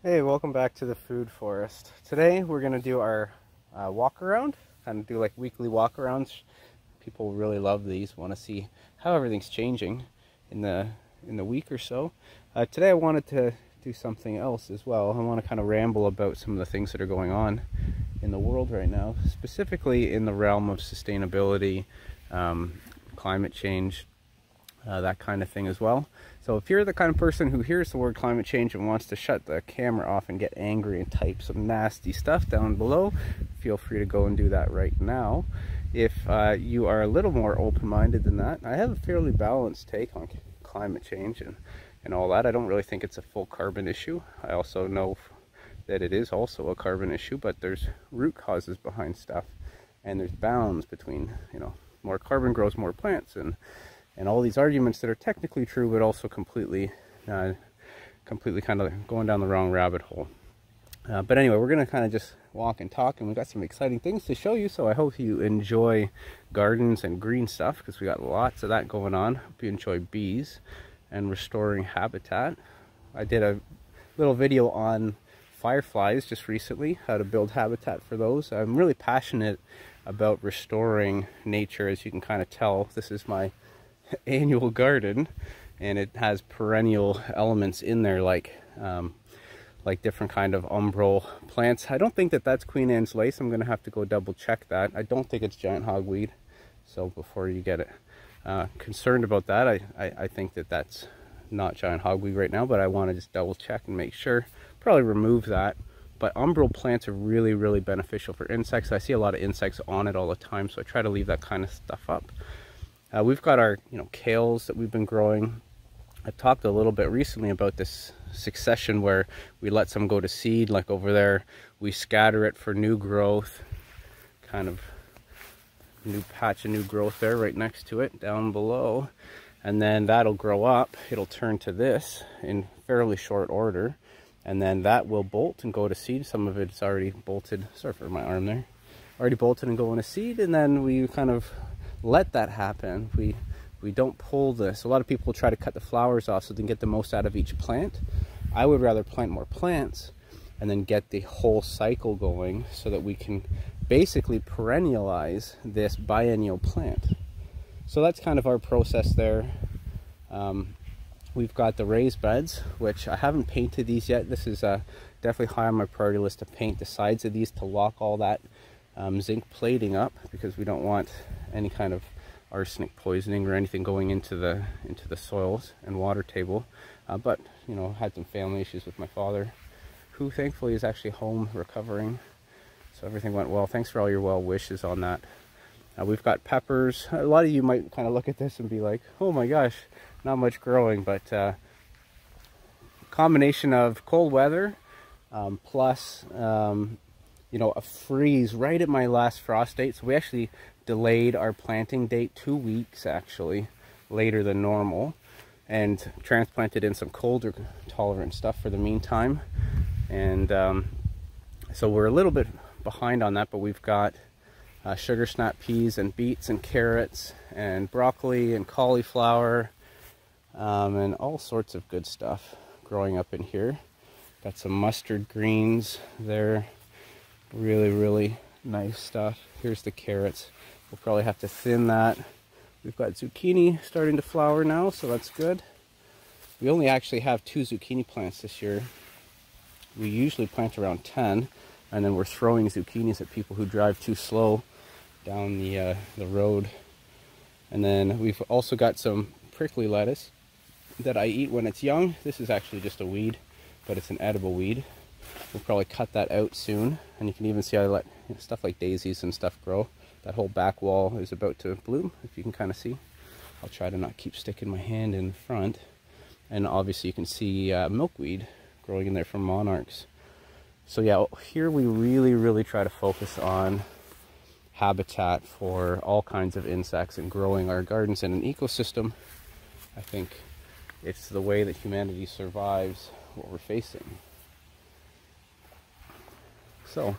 Hey, welcome back to the food forest. Today we're going to do our walk around, kind of do like weekly walk arounds. People really love these, want to see how everything's changing in the week or so. Today I wanted to do something else as well. I want to kind of ramble about some of the things that are going on in the world right now, specifically in the realm of sustainability, climate change, that kind of thing as well. So if you're the kind of person who hears the word climate change and wants to shut the camera off and get angry and type some nasty stuff down below, feel free to go and do that right now. If you are a little more open-minded than that, I have a fairly balanced take on climate change and all that. I don't really think it's a full carbon issue. I also know that it is also a carbon issue, but there's root causes behind stuff, and there's bounds between, you know, more carbon grows more plants, and all these arguments that are technically true, but also completely kind of going down the wrong rabbit hole. But anyway, we're going to kind of just walk and talk, and we've got some exciting things to show you, so I hope you enjoy gardens and green stuff, because we got lots of that going on. Hope you enjoy bees and restoring habitat. I did a little video on fireflies just recently, how to build habitat for those. I'm really passionate about restoring nature, as you can kind of tell. This is my annual garden, and it has perennial elements in there, like different kind of umbral plants. I don't think that that's Queen Anne's lace. I'm gonna have to go double check that. I don't think it's giant hogweed, so before you get concerned about that, I think that that's not giant hogweed right now, but I want to just double check and make sure. Probably remove that. But umbral plants are really beneficial for insects. I see a lot of insects on it all the time, so I try to leave that kind of stuff up. We've got our, kales that we've been growing. I talked a little bit recently about this succession where we let some go to seed, like over there. We scatter it for new growth, kind of new patch of new growth there right next to it, down below. And then that'll grow up. It'll turn to this in fairly short order. And then that will bolt and go to seed. Some of it's already bolted. Sorry for my arm there. Already bolted and going to seed. And then we kind of let that happen. We don't pull this. A lot of people try to cut the flowers off so they can get the most out of each plant. I would rather plant more plants and then get the whole cycle going, so that we can basically perennialize this biennial plant. So that's kind of our process there. We've got the raised beds, which I haven't painted these yet. This is definitely high on my priority list to paint the sides of these to lock all that zinc plating up, because we don't want any kind of arsenic poisoning or anything going into the soils and water table. But had some family issues with my father, who thankfully is actually home recovering, so everything went well. Thanks for all your well wishes on that. We've got peppers. A lot of you might kind of look at this and be like, oh my gosh, not much growing, but combination of cold weather plus a freeze right at my last frost date. So we actually delayed our planting date 2 weeks, actually, later than normal, and transplanted in some colder tolerant stuff for the meantime. And so we're a little bit behind on that, but we've got sugar snap peas and beets and carrots and broccoli and cauliflower and all sorts of good stuff growing up in here. Got some mustard greens there. Really nice stuff. Here's the carrots. We'll probably have to thin that. We've got zucchini starting to flower now, so that's good. We only actually have 2 zucchini plants this year. We usually plant around 10, and then we're throwing zucchinis at people who drive too slow down the road. And then we've also got some prickly lettuce that I eat when it's young. This is actually just a weed, but it's an edible weed. We'll probably cut that out soon, and you can even see I let stuff like daisies and stuff grow. That whole back wall is about to bloom, if you can kind of see. I'll try to not keep sticking my hand in the front. And obviously you can see milkweed growing in there from monarchs. So yeah, here we really try to focus on habitat for all kinds of insects and growing our gardens in an ecosystem. I think it's the way that humanity survives what we're facing. So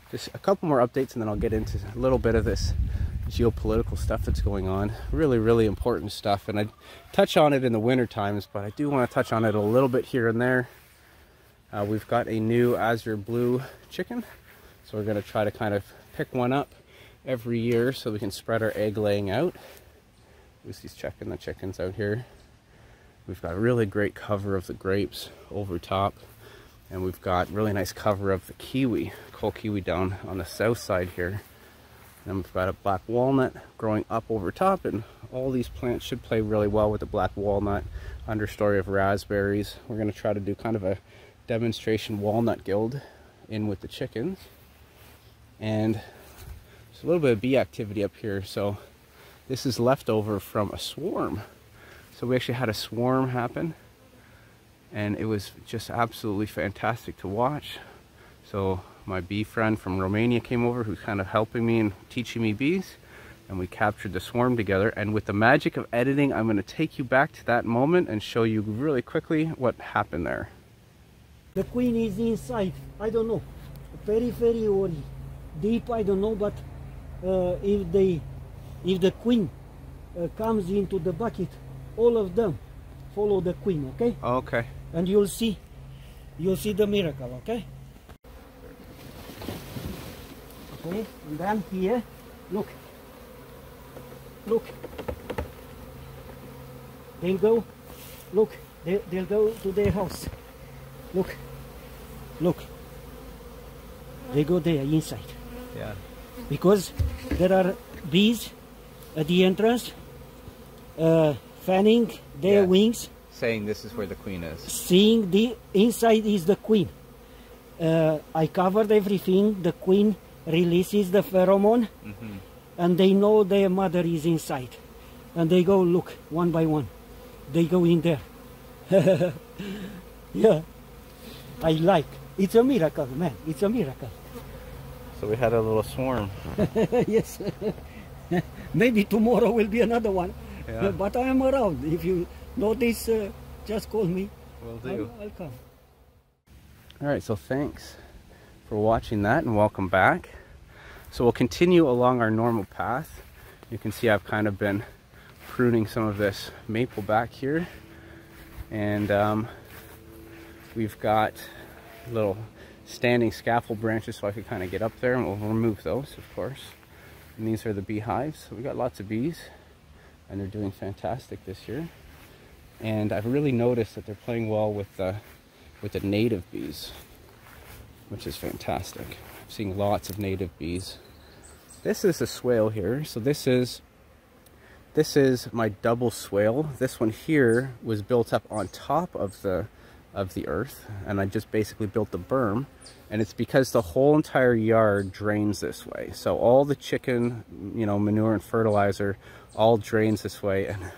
just a couple more updates, and then I'll get into a little bit of this geopolitical stuff that's going on. Really important stuff, and I touch on it in the winter times, but I do want to touch on it a little bit here and there. We've got a new azure blue chicken, so we're going to try to kind of pick one up every year so we can spread our egg laying out. Lucy's checking the chickens out here. We've got a really great cover of the grapes over top, and we've got really nice cover of the kiwi, cold kiwi down on the south side here. And we've got a black walnut growing up over top, and all these plants should play really well with the black walnut. Understory of raspberries. We're going to try to do kind of a demonstration walnut guild in with the chickens. And there's a little bit of bee activity up here, so this is leftover from a swarm. So we actually had a swarm happen, and it was just absolutely fantastic to watch. So my bee friend from Romania came over, who's kind of helping me and teaching me bees, and we captured the swarm together. And with the magic of editing, I'm going to take you back to that moment and show you really quickly what happened there. The queen is inside, I don't know, very or deep, I don't know, but if the queen comes into the bucket, all of them follow the queen, okay? Okay. And you'll see the miracle, okay? Okay, and then here, look, they'll go, look, they'll go to their house, look, they go there inside. Yeah. Because there are bees at the entrance, fanning their wings, saying this is where the queen is. Seeing the inside is the queen. I covered everything. The queen releases the pheromone, and they know their mother is inside, and they go look one by one. They go in there. Yeah, I like. It's a miracle, man. It's a miracle. So we had a little swarm. Yes. Maybe tomorrow will be another one. Yeah. But I am around. If you notice, just call me. Will do. I'll come. All right, so thanks for watching that, and welcome back. So we'll continue along our normal path. You can see I've kind of been pruning some of this maple back here, and we've got little standing scaffold branches so I could kind of get up there, and we'll remove those, of course. And these are the beehives. So we got lots of bees, and they're doing fantastic this year. And I've really noticed that they're playing well with the native bees, which is fantastic. I'm seeing lots of native bees. This is a swale here. So this is my double swale. This one here was built up on top of the earth, and I just basically built the berm, and it's because the whole entire yard drains this way. So all the chicken, manure and fertilizer all drains this way, and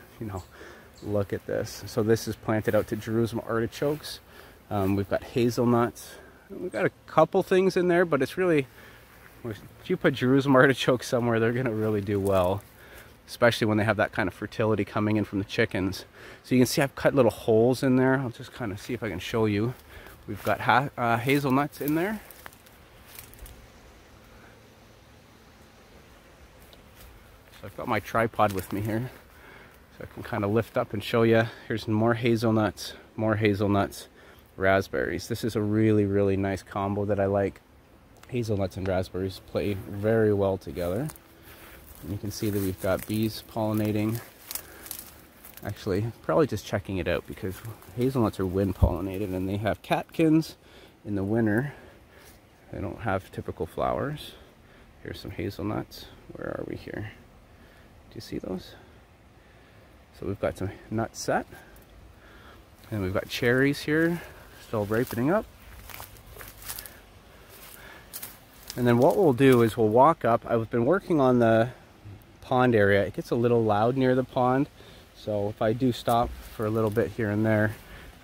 look at this. So this is planted out to Jerusalem artichokes. We've got hazelnuts. We've got a couple things in there, but it's really, if you put Jerusalem artichokes somewhere, they're gonna really do well, especially when they have that kind of fertility coming in from the chickens. So you can see I've cut little holes in there. I'll just kind of see if I can show you. We've got hazelnuts in there. So I've got my tripod with me here, so I can kind of lift up and show you. Here's more hazelnuts, raspberries. This is a really nice combo that I like. Hazelnuts and raspberries play very well together. And you can see that we've got bees pollinating. Actually, probably just checking it out, because hazelnuts are wind pollinated, and they have catkins in the winter. They don't have typical flowers. Here's some hazelnuts. Where are we here? Do you see those? So we've got some nuts set. And we've got cherries here, still ripening up. And then what we'll do is we'll walk up. I've been working on the pond area. It gets a little loud near the pond, so if I do stop for a little bit here and there,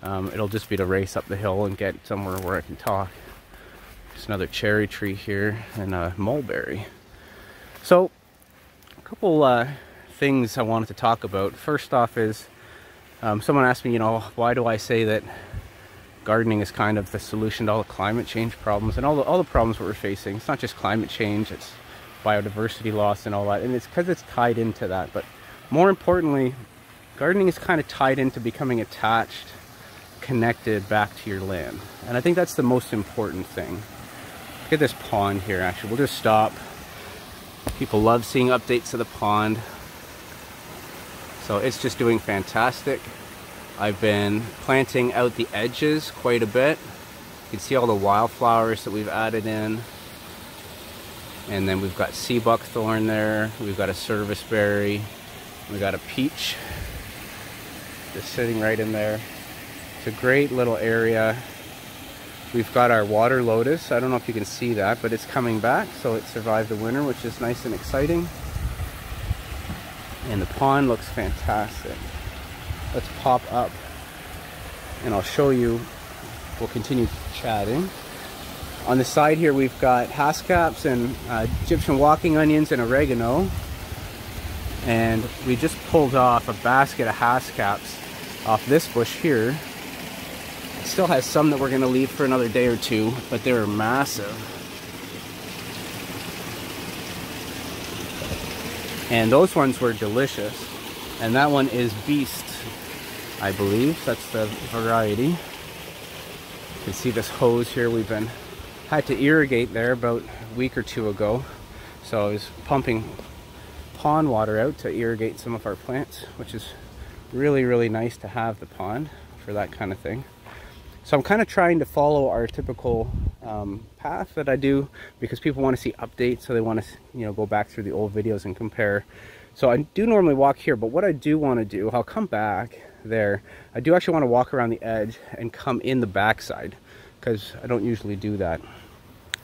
it'll just be to race up the hill and get somewhere where I can talk. There's another cherry tree here, and a mulberry. So a couple things I wanted to talk about. First off is someone asked me, why do I say that gardening is kind of the solution to all the climate change problems and all the problems that we're facing. It's not just climate change, it's biodiversity loss and all that, and it's because it's tied into that. But more importantly, gardening is kind of tied into becoming attached, connected back to your land. And I think that's the most important thing. Look at this pond here, actually. We'll just stop. People love seeing updates of the pond. So it's just doing fantastic. I've been planting out the edges quite a bit. You can see all the wildflowers that we've added in. And then we've got sea buckthorn there. We've got a serviceberry. We've got a peach just sitting right in there. It's a great little area. We've got our water lotus. I don't know if you can see that, but it's coming back. So it survived the winter, which is nice and exciting. And the pond looks fantastic. Let's pop up and I'll show you. We'll continue chatting. On the side here we've got haskaps and Egyptian walking onions and oregano. And we just pulled off a basket of haskaps off this bush here. It still has some that we're going to leave for another day or two, but they're massive. And those ones were delicious. And that one is Beast, I believe. That's the variety. You can see this hose here. We've had to irrigate there about a week or two ago. So I was pumping pond water out to irrigate some of our plants, which is really, really nice to have the pond for that kind of thing. So I'm kind of trying to follow our typical path that I do, because people want to see updates, so they want to, you know, go back through the old videos and compare. So I do normally walk here, but what I do want to do, I'll come back there. I do actually want to walk around the edge and come in the backside, because I don't usually do that.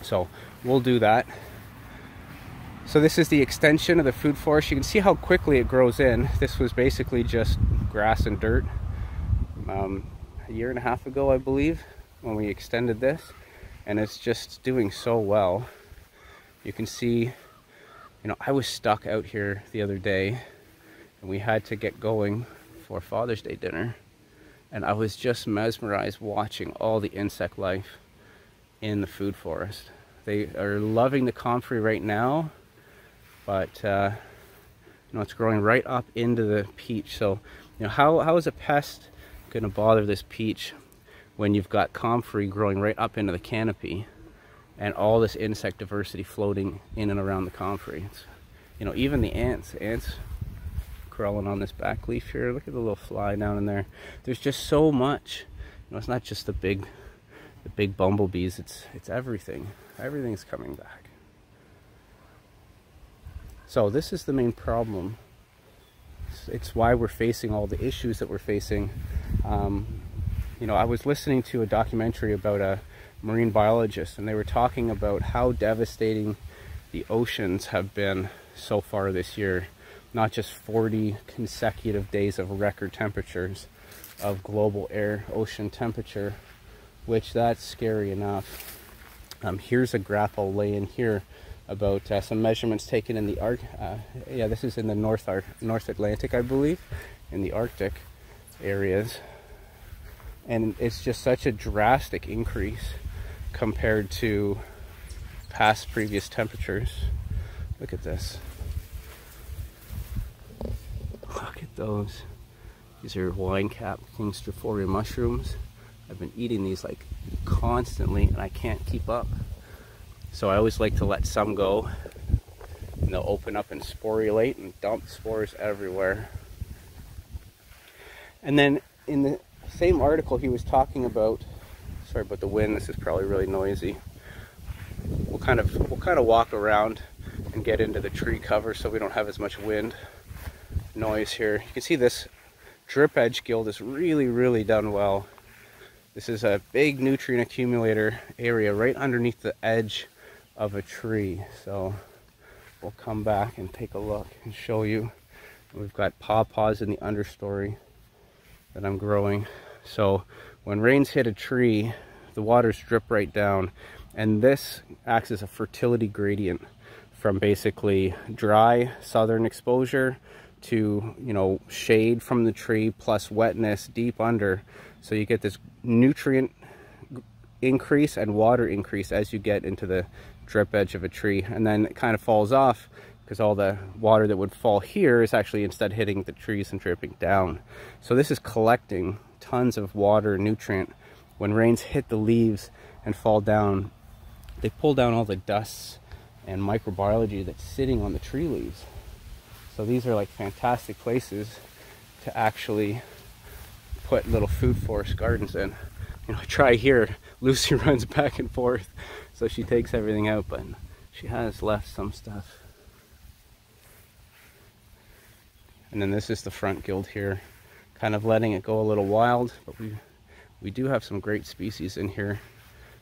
So we'll do that. So this is the extension of the food forest. You can see how quickly it grows in. This was basically just grass and dirt a year and a half ago, I believe, when we extended this, and it's just doing so well. You can see, you know, I was stuck out here the other day and we had to get going for Father's Day dinner, and I was just mesmerized watching all the insect life in the food forest. They are loving the comfrey right now, but you know, it's growing right up into the peach. So, you know, how is a pest going to bother this peach when you've got comfrey growing right up into the canopy and all this insect diversity floating in and around the comfrey? It's, you know, even the ants crawling on this back leaf here. Look at the little fly down in there. There's just so much. You know, it's not just the big bumblebees. It's everything. Everything's coming back. So this is the main problem. It's why we're facing all the issues that we're facing. You know, I was listening to a documentary about a marine biologist, and they were talking about how devastating the oceans have been so far this year. Not just 40 consecutive days of record temperatures of global ocean temperature, which that's scary enough. Here's a graph I'll lay in here about some measurements taken in the yeah, this is in the North Atlantic, I believe, in the Arctic areas. And it's just such a drastic increase compared to past previous temperatures. Look at this. Look at those. These are wine cap Kingstrophoria mushrooms. I've been eating these like constantly and I can't keep up. So I always like to let some go, and they'll open up and sporulate and dump spores everywhere. And then in the same article he was talking about, sorry about the wind, this is probably really noisy. We'll kind of walk around and get into the tree cover so we don't have as much wind noise here. You can see this drip edge gill is really done well. This is a big nutrient accumulator area right underneath the edge of a tree. So we'll come back and take a look and show you. We've got pawpaws in the understory that I'm growing. So when rains hit a tree, the waters drip right down, and this acts as a fertility gradient from basically dry southern exposure to, you know, shade from the tree plus wetness deep under. So you get this nutrient increase and water increase as you get into the drip edge of a tree, and then it kind of falls off because all the water that would fall here is actually instead hitting the trees and dripping down. So this is collecting tons of water and nutrient. When rains hit the leaves and fall down, they pull down all the dust and microbiology that's sitting on the tree leaves. So these are like fantastic places to actually put little food forest gardens in. You know, I try here, Lucy runs back and forth, so she takes everything out, but she has left some stuff. And then this is the front guild here, kind of letting it go a little wild, but we do have some great species in here.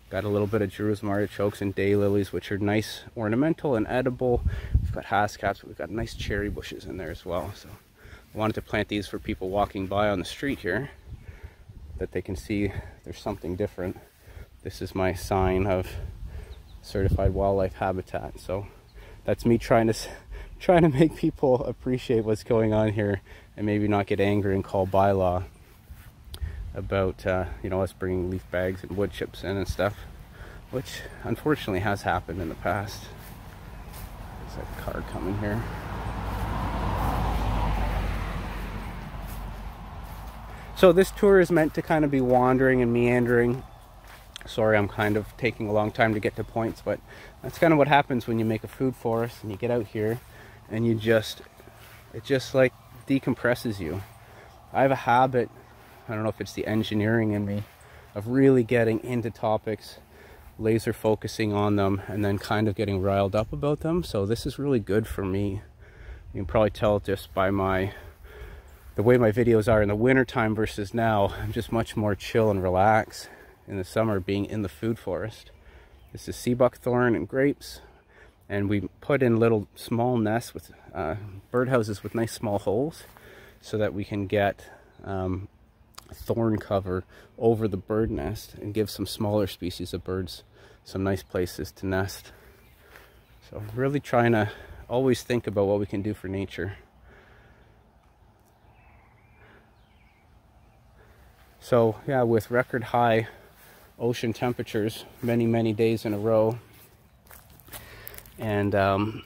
Got a little bit of Jerusalem artichokes and daylilies, which are nice, ornamental and edible. We've got haskaps, but we've got nice cherry bushes in there as well. So I wanted to plant these for people walking by on the street here, that they can see there's something different. This is my sign of certified wildlife habitat. So that's me trying to make people appreciate what's going on here and maybe not get angry and call bylaw about you know, us bringing leaf bags and wood chips in and stuff, which unfortunately has happened in the past. There's a car coming here. So this tour is meant to kind of be wandering and meandering. Sorry, I'm kind of taking a long time to get to points, but that's kind of what happens when you make a food forest and you get out here and it just like decompresses you. I have a habit, I don't know if it's the engineering in me, of really getting into topics, laser focusing on them, and then kind of getting riled up about them. So this is really good for me. You can probably tell just by the way my videos are in the winter time versus now. I'm just much more chill and relax in the summer being in the food forest. This is sea buckthorn and grapes, and we put in little small nests with birdhouses with nice small holes so that we can get thorn cover over the bird nest and give some smaller species of birds some nice places to nest. So really trying to always think about what we can do for nature. So yeah, with record high ocean temperatures many days in a row, and then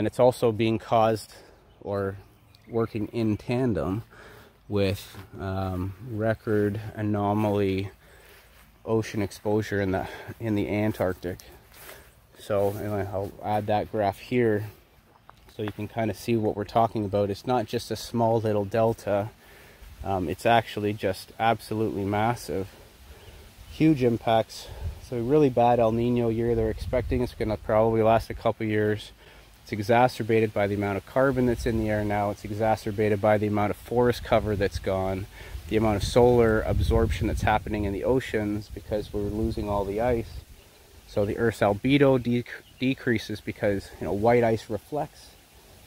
it's also being caused or working in tandem with record anomaly ocean exposure in the Antarctic. So anyway, I'll add that graph here so you can kind of see what we're talking about. It's not just a small little delta, it's actually just absolutely massive, huge impacts. So a really bad El Nino year they're expecting. It's going to probably last a couple years. It's exacerbated by the amount of carbon that's in the air now. It's exacerbated by the amount of forest cover that's gone, the amount of solar absorption that's happening in the oceans because we're losing all the ice. So the Earth's albedo decreases because, you know, white ice reflects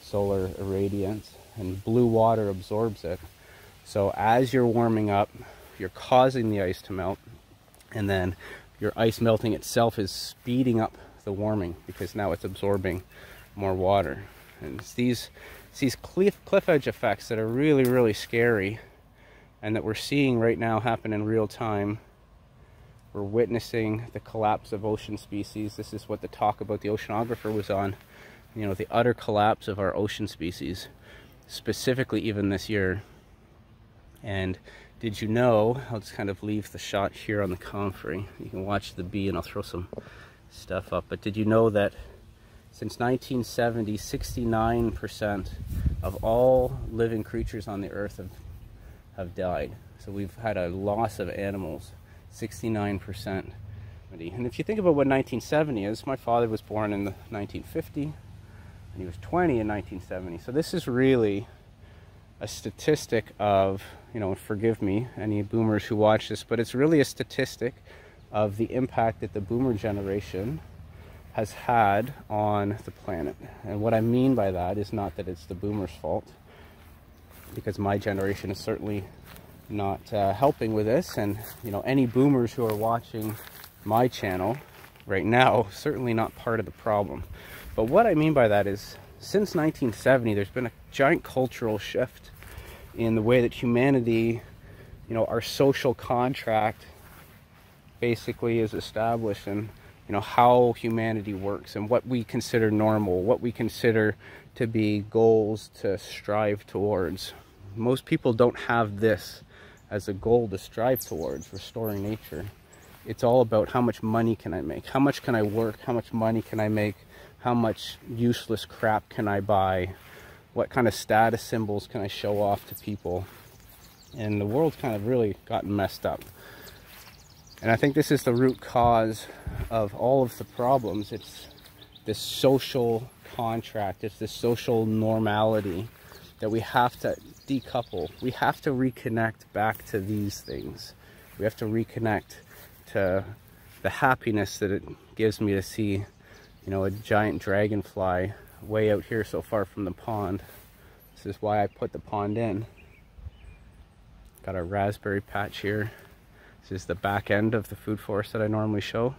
solar irradiance and blue water absorbs it. So as you're warming up, you're causing the ice to melt, and then your ice melting itself is speeding up the warming because now it's absorbing more water. And it's these cliff edge effects that are really scary, and that we're seeing right now happen in real time. We're witnessing the collapse of ocean species. This is what the talk about the oceanographer was on, you know, the utter collapse of our ocean species, specifically even this year. And did you know, I'll just kind of leave the shot here on the comfrey, you can watch the bee and I'll throw some stuff up, but did you know that since 1970, 69% of all living creatures on the earth have died? So we've had a loss of animals, 69%. And if you think about what 1970 is, my father was born in 1950, and he was 20 in 1970. So this is really a statistic of, you know, forgive me, any boomers who watch this, but it's really a statistic of the impact that the boomer generation has had on the planet. And what I mean by that is not that it's the boomers' fault, because my generation is certainly not helping with this, and you know, any boomers who are watching my channel right now, certainly not part of the problem. But what I mean by that is, since 1970, there's been a giant cultural shift in the way that humanity, you know, our social contract basically is established, and you know, how humanity works and what we consider normal, what we consider to be goals to strive towards. Most people don't have this as a goal to strive towards, restoring nature. It's all about how much money can I make? How much can I work? How much money can I make? How much useless crap can I buy? What kind of status symbols can I show off to people? And the world's kind of really gotten messed up. And I think this is the root cause of all of the problems. It's this social contract, it's this social normality that we have to decouple. We have to reconnect back to these things. We have to reconnect to the happiness that it gives me to see, you know, a giant dragonfly way out here so far from the pond. This is why I put the pond in. Got a raspberry patch here. This is the back end of the food forest that I normally show.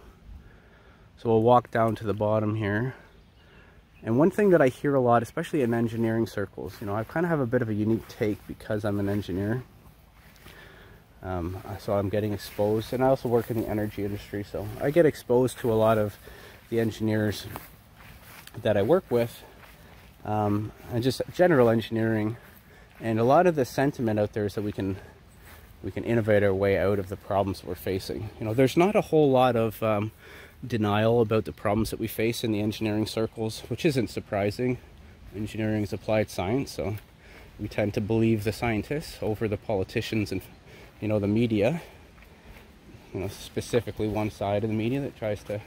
So we'll walk down to the bottom here. And one thing that I hear a lot, especially in engineering circles, you know, I kind of have a bit of a unique take because I'm an engineer. So I'm getting exposed, and I also work in the energy industry, so I get exposed to a lot of the engineers that I work with, and just general engineering. And a lot of the sentiment out there is that we can innovate our way out of the problems we're facing. You know, there's not a whole lot of denial about the problems that we face in the engineering circles, which isn't surprising. Engineering is applied science, so we tend to believe the scientists over the politicians and, you know, the media. You know, specifically one side of the media that tries to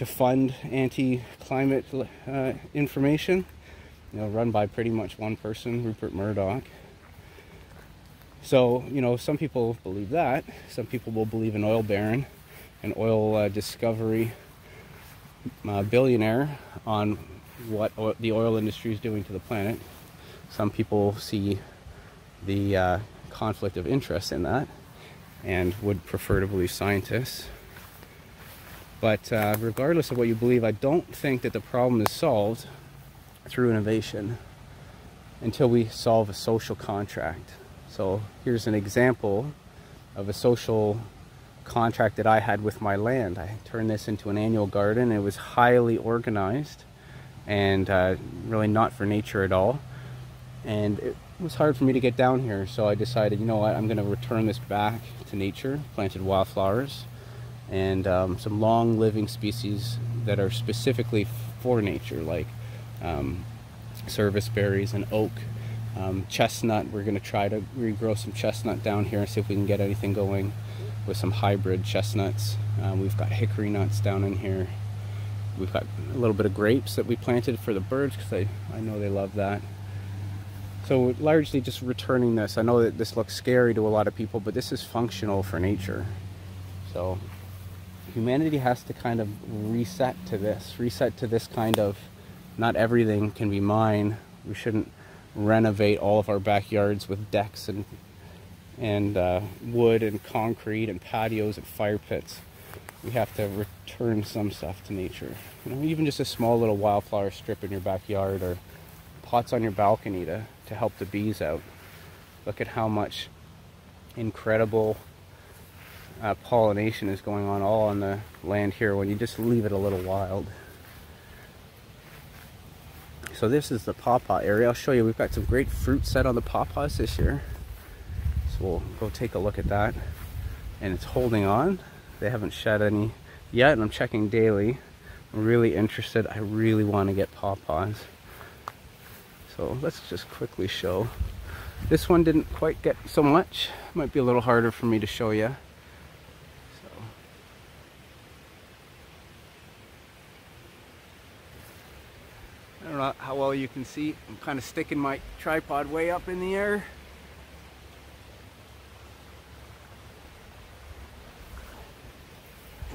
fund anti-climate information. You know, run by pretty much one person, Rupert Murdoch. So, you know, some people believe that. Some people will believe an oil baron, an oil discovery billionaire on what the oil industry is doing to the planet. Some people see the conflict of interest in that and would prefer to believe scientists. But regardless of what you believe, I don't think that the problem is solved through innovation until we solve a social contract. So here's an example of a social contract that I had with my land. I turned this into an annual garden. It was highly organized and really not for nature at all. And it was hard for me to get down here, so I decided, you know what, I'm going to return this back to nature. Planted wildflowers and some long living species that are specifically for nature, like service berries and oak, chestnut. We're going to try to regrow some chestnut down here and see if we can get anything going with some hybrid chestnuts. We've got hickory nuts down in here. We've got a little bit of grapes that we planted for the birds because I know they love that. So largely just returning this. I know that this looks scary to a lot of people, but this is functional for nature. So humanity has to kind of reset to this kind of, not everything can be mine. We shouldn't renovate all of our backyards with decks and wood and concrete and patios and fire pits. We have to return some stuff to nature. You know, even just a small little wildflower strip in your backyard or pots on your balcony to help the bees out. Look at how much incredible pollination is going on all on the land here when you just leave it a little wild. So this is the pawpaw area. I'll show you, we've got some great fruit set on the pawpaws this year. So we'll go take a look at that. And it's holding on. They haven't shed any yet, and I'm checking daily. I'm really interested. I really want to get pawpaws. So let's just quickly show. This one didn't quite get so much. Might be a little harder for me to show you. I don't know how well you can see. I'm kind of sticking my tripod way up in the air.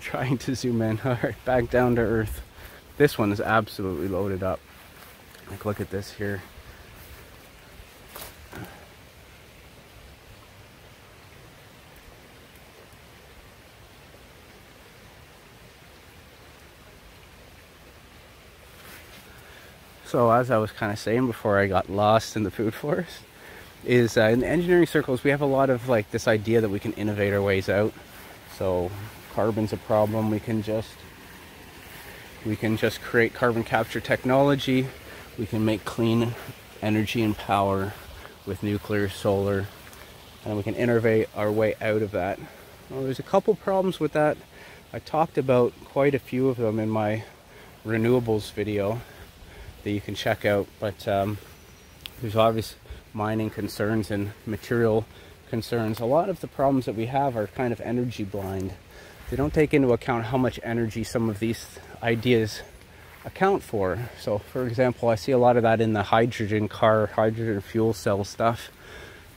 Trying to zoom in. Alright, back down to earth. This one is absolutely loaded up. Like, look at this here. So as I was kind of saying before I got lost in the food forest, is in the engineering circles we have a lot of like this idea that we can innovate our ways out. So carbon's a problem. We can just create carbon capture technology. We can make clean energy and power. with nuclear, solar, and we can innovate our way out of that. Well, there's a couple problems with that. I talked about quite a few of them in my renewables video that you can check out, but there's obvious mining concerns and material concerns. A lot of the problems that we have are kind of energy blind. They don't take into account how much energy some of these ideas account for. So for example, I see a lot of that in the hydrogen car, hydrogen fuel cell stuff,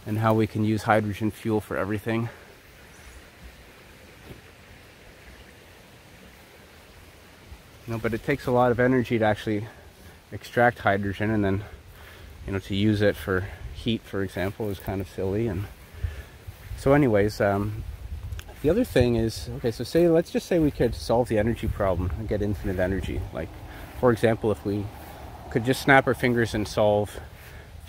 and how we can use hydrogen fuel for everything. You know, but it takes a lot of energy to actually extract hydrogen, and then, you know, to use it for heat, for example, is kind of silly. And so anyways, the other thing is, okay, so let's just say we could solve the energy problem and get infinite energy. Like, for example, if we could just snap our fingers and solve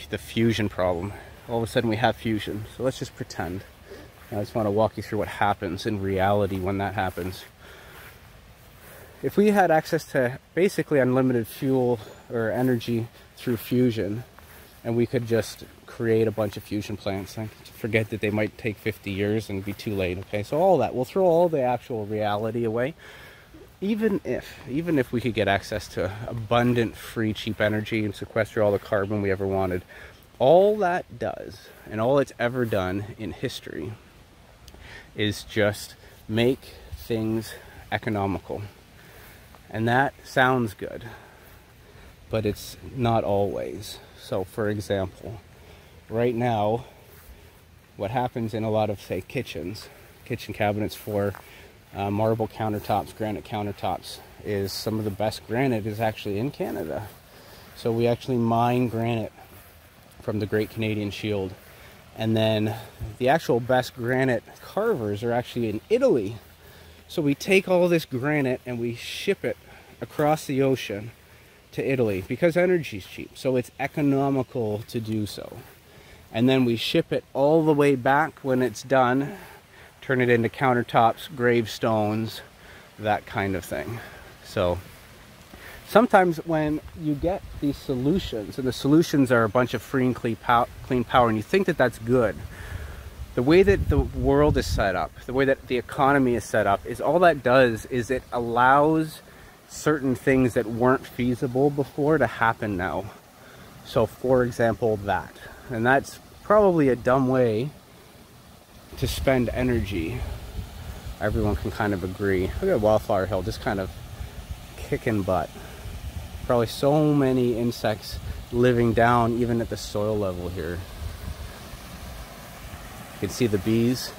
the fusion problem. All of a sudden we have fusion. So let's just pretend. I just want to walk you through what happens in reality when that happens. If we had access to basically unlimited fuel or energy through fusion, and we could just create a bunch of fusion plants, I forget that they might take 50 years and be too late. Okay, so all that, we'll throw all the actual reality away. Even if we could get access to abundant, free, cheap energy and sequester all the carbon we ever wanted, all that does, and all it's ever done in history, is just make things economical. And that sounds good, but it's not always. So for example, right now, what happens in a lot of, say, kitchen cabinets for marble countertops, granite countertops, is some of the best granite is actually in Canada. So we actually mine granite from the Great Canadian Shield. And then the actual best granite carvers are actually in Italy. So we take all this granite and we ship it across the ocean to Italy because energy is cheap. So it's economical to do so. And then we ship it all the way back when it's done, turn it into countertops, gravestones, that kind of thing. So sometimes when you get these solutions, and the solutions are a bunch of free and clean power, and you think that that's good, the way that the world is set up, the way that the economy is set up, is all that does is it allows certain things that weren't feasible before to happen now. So for example, that. And that's probably a dumb way to spend energy. Everyone can kind of agree. Look at Wildflower Hill, just kind of kicking butt. Probably so many insects living down even at the soil level here. You can see the bees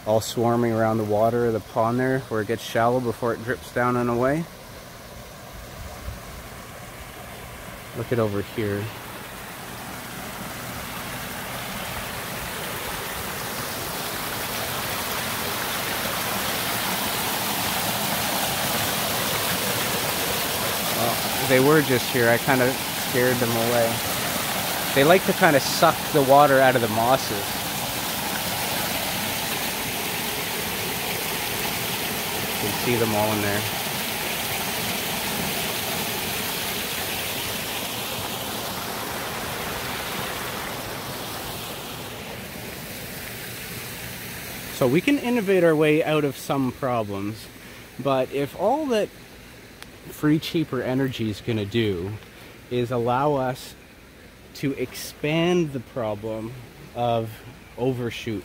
all swarming around the water of the pond there where it gets shallow before it drips down and away. Look at over here. Well, they were just here. I kind of scared them away. They like to kind of suck the water out of the mosses. You can see them all in there. So we can innovate our way out of some problems, but if all that free, cheaper energy is going to do is allow us to expand the problem of overshoot,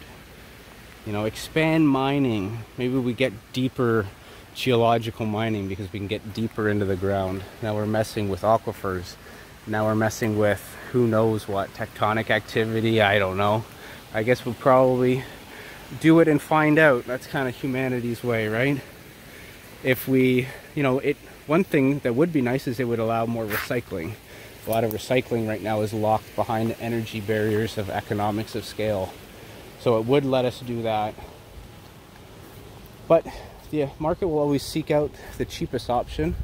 you know, expand mining, maybe we get deeper geological mining because we can get deeper into the ground. Now we're messing with aquifers. Now we're messing with who knows what, tectonic activity, I don't know. I guess we'll probably do it and find out. That's kind of humanity's way, right? If we, you know, one thing that would be nice is it would allow more recycling. A lot of recycling right now is locked behind the energy barriers of economics of scale. So it would let us do that. But the market will always seek out the cheapest option.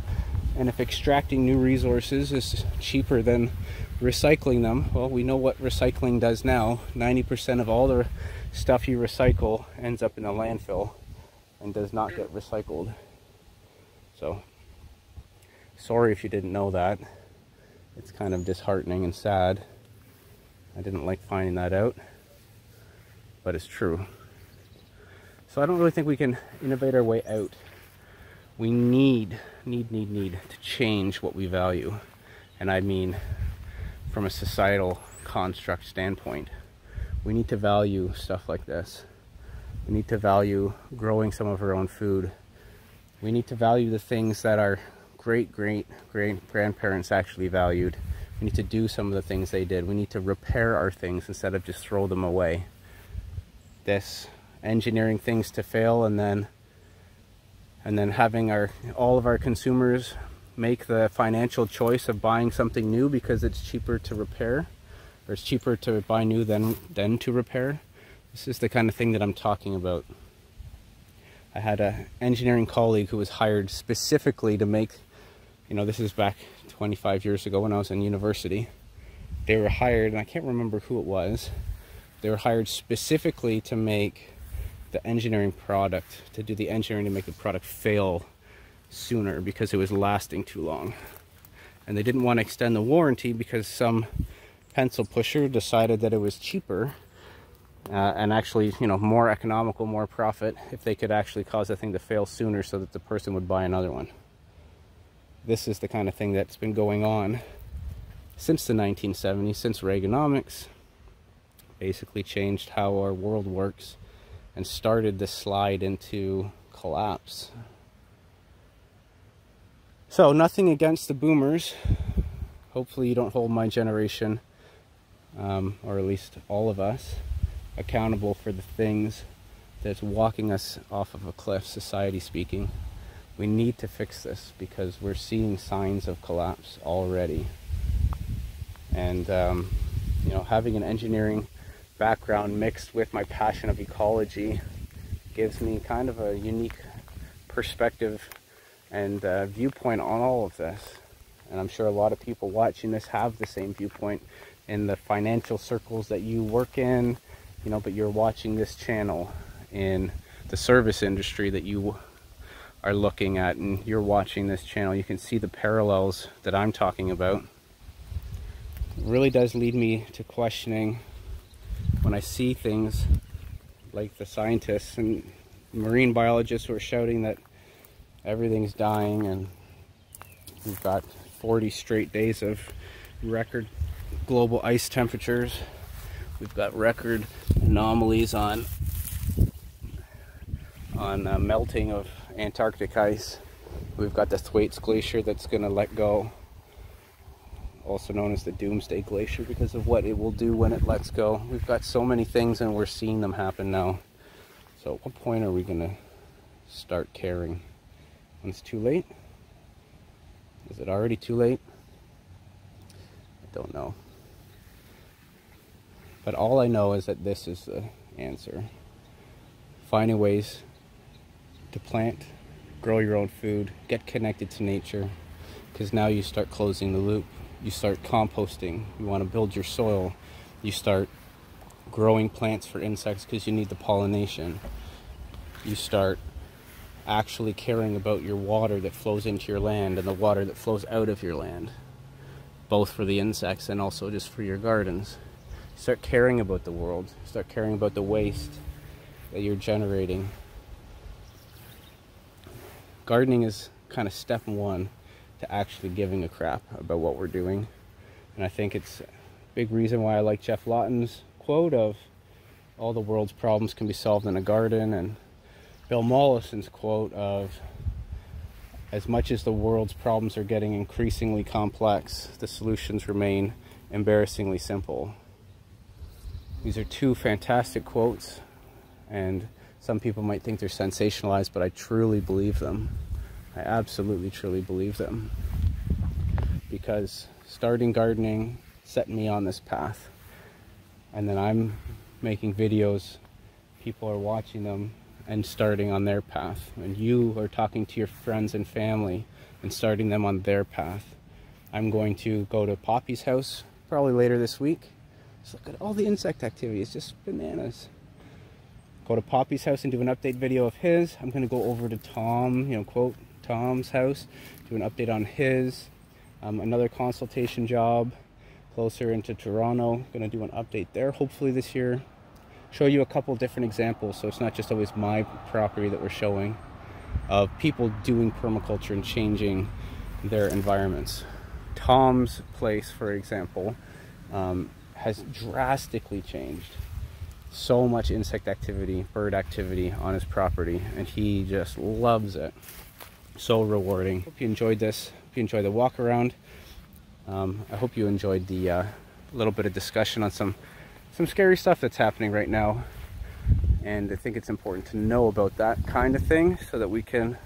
And if extracting new resources is cheaper than recycling them, well, we know what recycling does now. 90% of all the stuff you recycle ends up in the landfill and does not get recycled. So, sorry if you didn't know that. It's kind of disheartening and sad. I didn't like finding that out, but it's true. So I don't really think we can innovate our way out. We need to change what we value. And I mean, from a societal construct standpoint, we need to value stuff like this. We need to value growing some of our own food. We need to value the things that our great-great-great-grandparents actually valued. We need to do some of the things they did. We need to repair our things instead of just throw them away. This engineering things to fail and then having all of our consumers make the financial choice of buying something new because it's cheaper to repair, or it's cheaper to buy new than to repair. This is the kind of thing that I'm talking about. I had an engineering colleague who was hired specifically to make, this is back 25 years ago when I was in university. They were hired, and I can't remember who it was. They were hired specifically to make the engineering product, to do the engineering to make the product fail sooner because it was lasting too long. And they didn't want to extend the warranty because some pencil pusher decided that it was cheaper and actually, more economical, more profit if they could actually cause the thing to fail sooner so that the person would buy another one. This is the kind of thing that's been going on since the 1970s, since Reaganomics basically changed how our world works and started the slide into collapse. So nothing against the boomers. Hopefully you don't hold my generation, or at least all of us, accountable for the things that's walking us off of a cliff, society speaking. We need to fix this because we're seeing signs of collapse already. And having an engineering background mixed with my passion of ecology gives me kind of a unique perspective and viewpoint on all of this. And I'm sure a lot of people watching this have the same viewpoint in the financial circles that you work in, but you're watching this channel in the service industry that you are looking at, and you're watching this channel. You can see the parallels that I'm talking about. It really does lead me to questioning when I see things like the scientists and marine biologists who are shouting that everything's dying, and we've got 40 straight days of record global ice temperatures. We've got record anomalies on melting of Antarctic ice. We've got the Thwaites Glacier that's going to let go, also known as the Doomsday Glacier because of what it will do when it lets go. We've got so many things and we're seeing them happen now. So at what point are we going to start caring? When it's too late? Is it already too late? I don't know. But all I know is that this is the answer. Finding ways to plant, grow your own food, get connected to nature, because now you start closing the loop. You start composting. You want to build your soil. You start growing plants for insects because you need the pollination. You start actually caring about your water that flows into your land and the water that flows out of your land, both for the insects and also just for your gardens. Start caring about the world. Start caring about the waste that you're generating. Gardening is kind of step one to actually giving a crap about what we're doing. And I think it's a big reason why I like Jeff Lawton's quote of all the world's problems can be solved in a garden, and Bill Mollison's quote of as much as the world's problems are getting increasingly complex, the solutions remain embarrassingly simple. These are two fantastic quotes, and some people might think they're sensationalized, but I truly believe them. I absolutely, truly believe them. Because starting gardening set me on this path. And then I'm making videos, people are watching them and starting on their path. And you are talking to your friends and family and starting them on their path. I'm going to go to Poppy's house probably later this week. Just look at all the insect activity, it's just bananas. Go to Poppy's house and do an update video of his. I'm going to go over to Tom, quote Tom's house, do an update on his, another consultation job closer into Toronto. Gonna do an update there hopefully this year. Show you a couple different examples, so it's not just always my property that we're showing, of people doing permaculture and changing their environments. Tom's place, for example, has drastically changed. So much insect activity, bird activity on his property, and he just loves it. So rewarding. Hope you enjoyed this. Hope you enjoyed the walk around. I hope you enjoyed the little bit of discussion on some scary stuff that's happening right now. And I think it's important to know about that kind of thing so that we can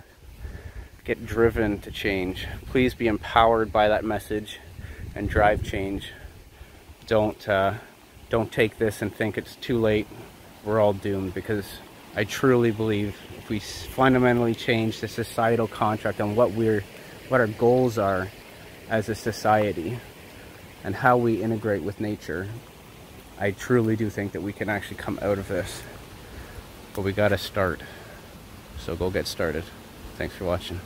get driven to change. Please be empowered by that message and drive change. Don't take this and think it's too late. We're all doomed, because I truly believe if we fundamentally change the societal contract on what our goals are as a society and how we integrate with nature, I truly do think that we can actually come out of this. But we gotta start. So go get started. Thanks for watching.